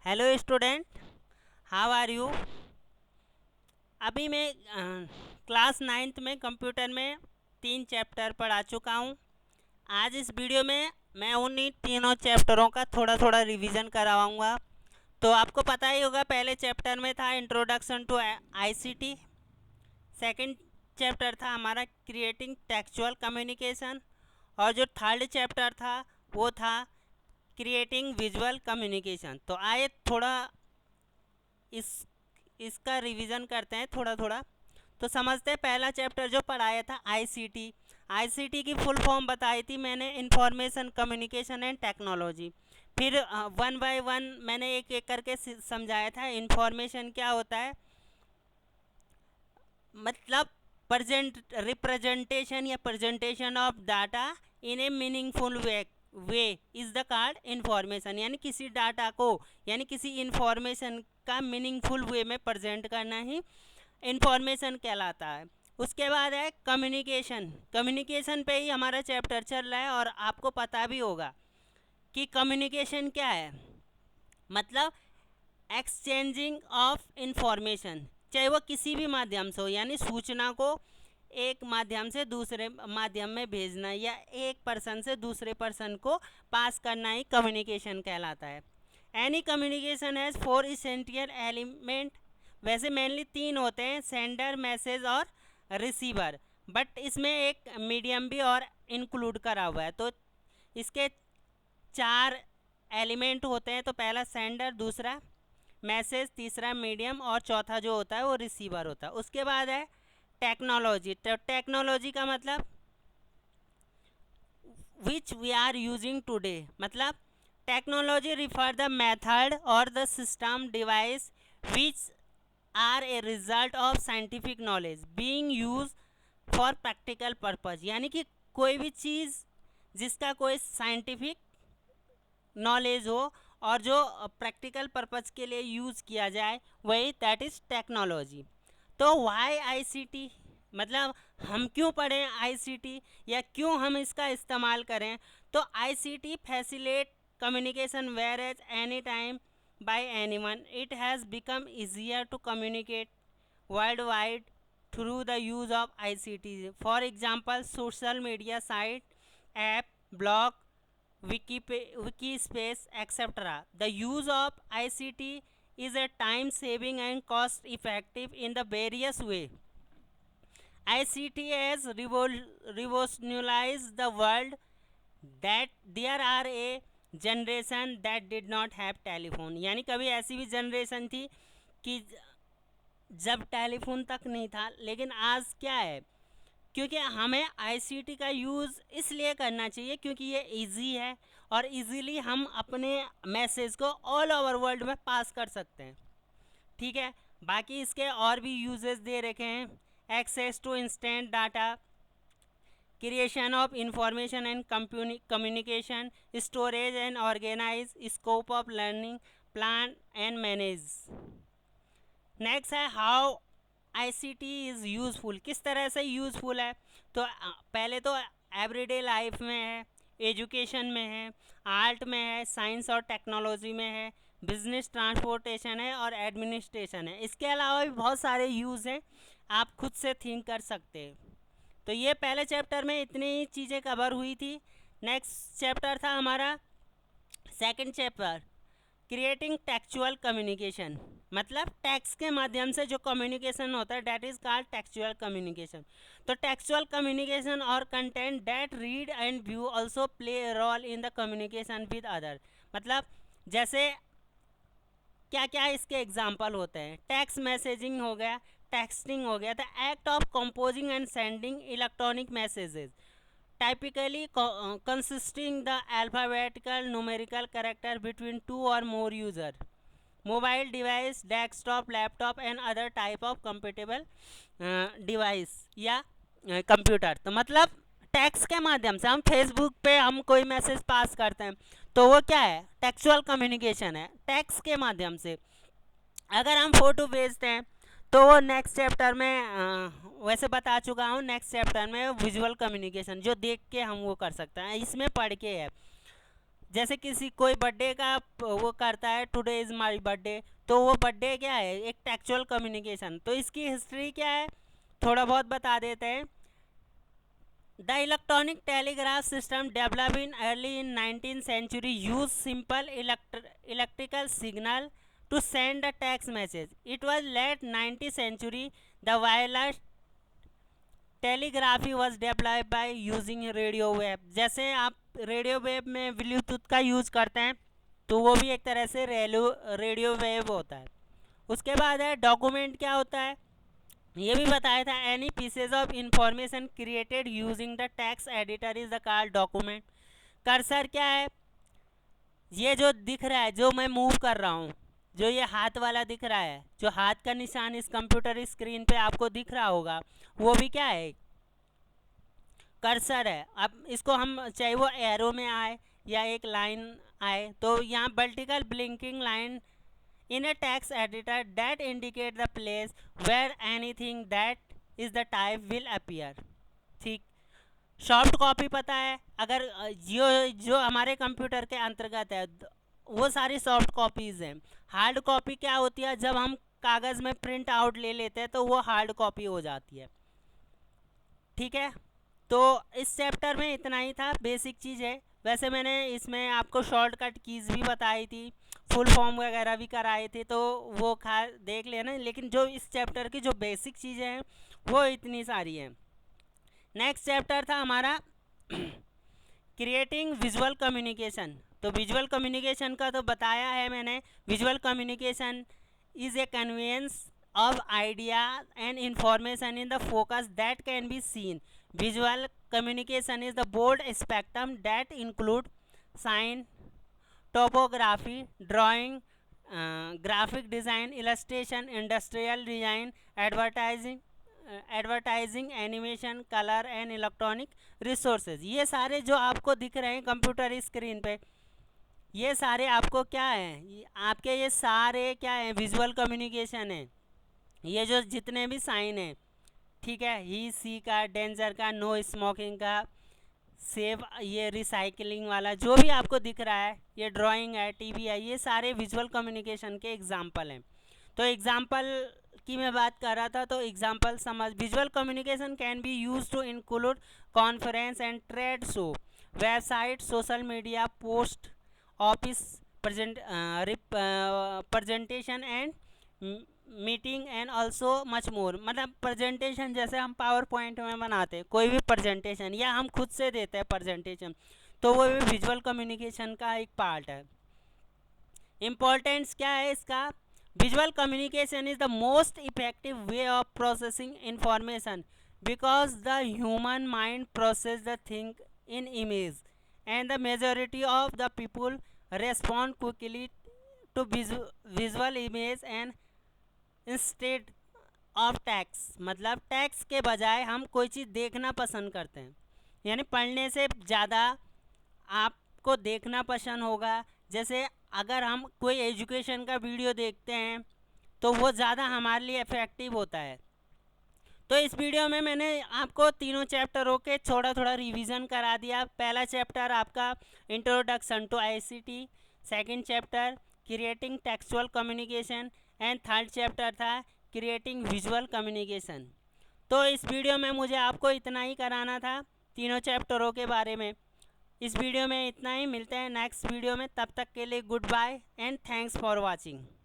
Hello student, how are you. अभी मैं class 9th में कंप्यूटर में 3 चैप्टर पढ़ा चुका हूँ। आज इस वीडियो में मैं उन्हीं तीनों चैप्टरों का थोड़ा थोड़ा रिवीजन करवाऊँगा। तो आपको पता ही होगा, पहले चैप्टर में था introduction to ICT, second chapter था हमारा क्रिएटिंग टेक्सचुअल कम्युनिकेशन, और जो थर्ड चैप्टर था वो था क्रिएटिंग विजुअल कम्युनिकेशन। तो आइए थोड़ा इस इसका रिवीजन करते हैं थोड़ा थोड़ा। तो समझते हैं, पहला चैप्टर जो पढ़ाया था आईसीटी। आईसीटी की फुल फॉर्म बताई थी मैंने, इंफॉर्मेशन कम्युनिकेशन एंड टेक्नोलॉजी। फिर वन बाय वन मैंने एक एक करके समझाया था इंफॉर्मेशन क्या होता है। मतलब रिप्रेजेंटेशन या presentation of data in A meaningful way is the card information, यानी किसी डाटा को यानी किसी इंफॉर्मेशन का मीनिंगफुल वे में प्रेजेंट करना ही इंफॉर्मेशन कहलाता है। उसके बाद है कम्युनिकेशन। कम्युनिकेशन पे ही हमारा चैप्टर चल रहा है और आपको पता भी होगा कि कम्युनिकेशन क्या है। मतलब एक्सचेंजिंग ऑफ इंफॉर्मेशन, चाहे वो किसी भी माध्यम से हो, यानी सूचना को एक माध्यम से दूसरे माध्यम में भेजना या एक पर्सन से दूसरे पर्सन को पास करना ही कम्युनिकेशन कहलाता है। Any communication has 4 essential element. वैसे मेनली 3 होते हैं, सेंडर, मैसेज और रिसीवर, बट इसमें एक मीडियम भी और इंक्लूड करा हुआ है। तो इसके 4 एलिमेंट होते हैं। तो पहला सेंडर, दूसरा मैसेज, तीसरा मीडियम और चौथा जो होता है वो रिसीवर होता है। उसके बाद है टेक्नोलॉजी। तो टेक्नोलॉजी का मतलब which we are using today. मतलब टेक्नोलॉजी रिफर द मेथड और the system device which are a result of scientific knowledge being use for practical purpose, यानी कि कोई भी चीज़ जिसका कोई साइंटिफिक नॉलेज हो और जो प्रैक्टिकल पर्पज़ के लिए यूज़ किया जाए, वही दैट इज़ टेक्नोलॉजी। तो वाई आईसीटी, मतलब हम क्यों पढ़ें आईसीटी या क्यों हम इसका इस्तेमाल करें। तो ICT facilitate communication whereas any time by anyone. It has become easier to communicate world wide through the use of ICT. For example social media site, app, blog, Wikispace, etc. The use of ICT is a time-saving and cost-effective in the various way. ICT has revolutionized the world that there are a generation that did not have telephone, यानी कभी ऐसी भी generation थी कि जब telephone तक नहीं था। लेकिन आज क्या है, क्योंकि हमें आईसीटी का यूज़ इसलिए करना चाहिए क्योंकि ये इजी है और इजीली हम अपने मैसेज को ऑल ओवर वर्ल्ड में पास कर सकते हैं। ठीक है, बाकी इसके और भी यूजेस दे रखे हैं। Access to instant data, creation of information and communication, storage and organise, scope of learning, plan and manage. Next है हाउ आईसीटी इज़ यूज़फुल। किस तरह से यूज़फुल है। तो पहले तो एवरीडे लाइफ में है, एजुकेशन में है, आर्ट में है, साइंस और टेक्नोलॉजी में है, बिजनेस, ट्रांसपोर्टेशन है और एडमिनिस्ट्रेशन है। इसके अलावा भी बहुत सारे यूज़ हैं, आप खुद से थिंक कर सकते हैं। तो ये पहले चैप्टर में इतनी ही चीज़ें कवर हुई थी। नेक्स्ट चैप्टर था हमारा second chapter, creating textual communication. मतलब टेक्स्ट के माध्यम से जो कम्युनिकेशन होता है that is called textual communication. तो टेक्सचुअल कम्युनिकेशन और content that read and view also play a role in the communication with other. मतलब जैसे क्या क्या इसके एग्जाम्पल होते हैं। टेक्स्ट मैसेजिंग हो गया, टेक्सटिंग हो गया, the act of composing and sending electronic messages typically consisting the alphabetical numerical character between 2 or more user, mobile device, desktop, laptop and other type of compatible device या computer. तो मतलब text के माध्यम से हम Facebook पे हम कोई मैसेज पास करते हैं तो वो क्या है, टेक्सुअल कम्युनिकेशन है टेक्स्ट के माध्यम से। अगर हम फोटो भेजते हैं तो वो नेक्स्ट चैप्टर में वैसे बता चुका हूँ, नेक्स्ट चैप्टर में विजुअल कम्युनिकेशन जो देख के हम वो कर सकते हैं, इसमें पढ़ के है। जैसे किसी कोई बर्थडे का वो करता है, टुडे इज़ माई बर्थडे, तो वो बर्थडे क्या है, एक टेक्चुअल कम्युनिकेशन। तो इसकी हिस्ट्री क्या है थोड़ा बहुत बता देते हैं। The electronic telegraph system develop in early in 19th century use simple electrical signal to send a text message. It was late 19th century. The wireless telegraphy was developed by using radio wave. जैसे आप radio wave में Bluetooth का use करते हैं तो वो भी एक तरह से रेडियो वेव होता है। उसके बाद है डॉक्यूमेंट क्या होता है, ये भी बताया था। Any pieces of information created using the text editor is the called document. Cursor क्या है, ये जो दिख रहा है, जो मैं मूव कर रहा हूँ, जो ये हाथ वाला दिख रहा है, जो हाथ का निशान इस कंप्यूटर स्क्रीन पे आपको दिख रहा होगा, वो भी क्या है, कर्सर है। अब इसको हम चाहे वो एरो में आए या एक लाइन आए, तो यहाँ vertical blinking line in a text editor that indicate the place wear anything that is the type will appear. ठीक, सॉफ्ट कॉपी पता है, अगर जो हमारे कंप्यूटर के अंतर्गत है वो सारी सॉफ्ट कॉपीज़ हैं। हार्ड कॉपी क्या होती है, जब हम कागज़ में प्रिंट आउट ले लेते हैं तो वो हार्ड कॉपी हो जाती है। ठीक है, तो इस चैप्टर में इतना ही था, बेसिक चीज़ है। वैसे मैंने इसमें आपको शॉर्टकट कीज़ भी बताई थी, फुल फॉर्म वगैरह भी कराए थे, तो वो देख लेना। लेकिन जो इस चैप्टर की जो बेसिक चीज़ें हैं वो इतनी सारी हैं। नेक्स्ट चैप्टर था हमारा क्रिएटिंग विजुअल कम्युनिकेशन। तो विजुअल कम्युनिकेशन का तो बताया है मैंने। Visual communication is a conveyance of idea and information in the focus that can be seen. Visual communication is the broad spectrum that include sign, topography, drawing, graphic design, illustration, industrial design, advertising, animation, color and electronic resources. ये सारे जो आपको दिख रहे हैं computer screen पे, ये सारे आपको क्या है, आपके ये सारे क्या है, विजुअल कम्युनिकेशन है। ये जो जितने भी साइन हैं, ठीक है, ही सी का, डेंजर का, नो स्मोकिंग का, सेव, ये रिसाइकलिंग वाला जो भी आपको दिख रहा है, ये ड्राइंग है, टीवी है, ये सारे विजुअल कम्युनिकेशन के एग्जाम्पल हैं। तो एग्जाम्पल की मैं बात कर रहा था, तो एग्जाम्पल समझ। Visual communication can be use to include conference and trade show, website, social media post, office presentation and meeting and also much more. मतलब प्रेजेंटेशन जैसे हम पावर पॉइंट में बनाते हैं कोई भी प्रेजेंटेशन, या हम खुद से देते हैं प्रेजेंटेशन, तो वो भी विजुअल कम्युनिकेशन का एक पार्ट है। इम्पोर्टेंस क्या है इसका, visual communication is the most effective way of processing information because the human mind process the thing in image and the majority of the people respond quickly to visual image and instead of text. मतलब text के बजाय हम कोई चीज़ देखना पसंद करते हैं, यानी पढ़ने से ज़्यादा आपको देखना पसंद होगा। जैसे अगर हम कोई एजुकेशन का वीडियो देखते हैं तो वो ज़्यादा हमारे लिए इफेक्टिव होता है। तो इस वीडियो में मैंने आपको तीनों चैप्टरों के थोड़ा थोड़ा रिवीजन करा दिया। पहला चैप्टर आपका introduction to ICT, second chapter creating textual communication and third chapter था क्रिएटिंग विजुअल कम्युनिकेशन। तो इस वीडियो में मुझे आपको इतना ही कराना था तीनों चैप्टरों के बारे में। इस वीडियो में इतना ही, मिलते हैं नेक्स्ट वीडियो में, तब तक के लिए goodbye and thanks for watching.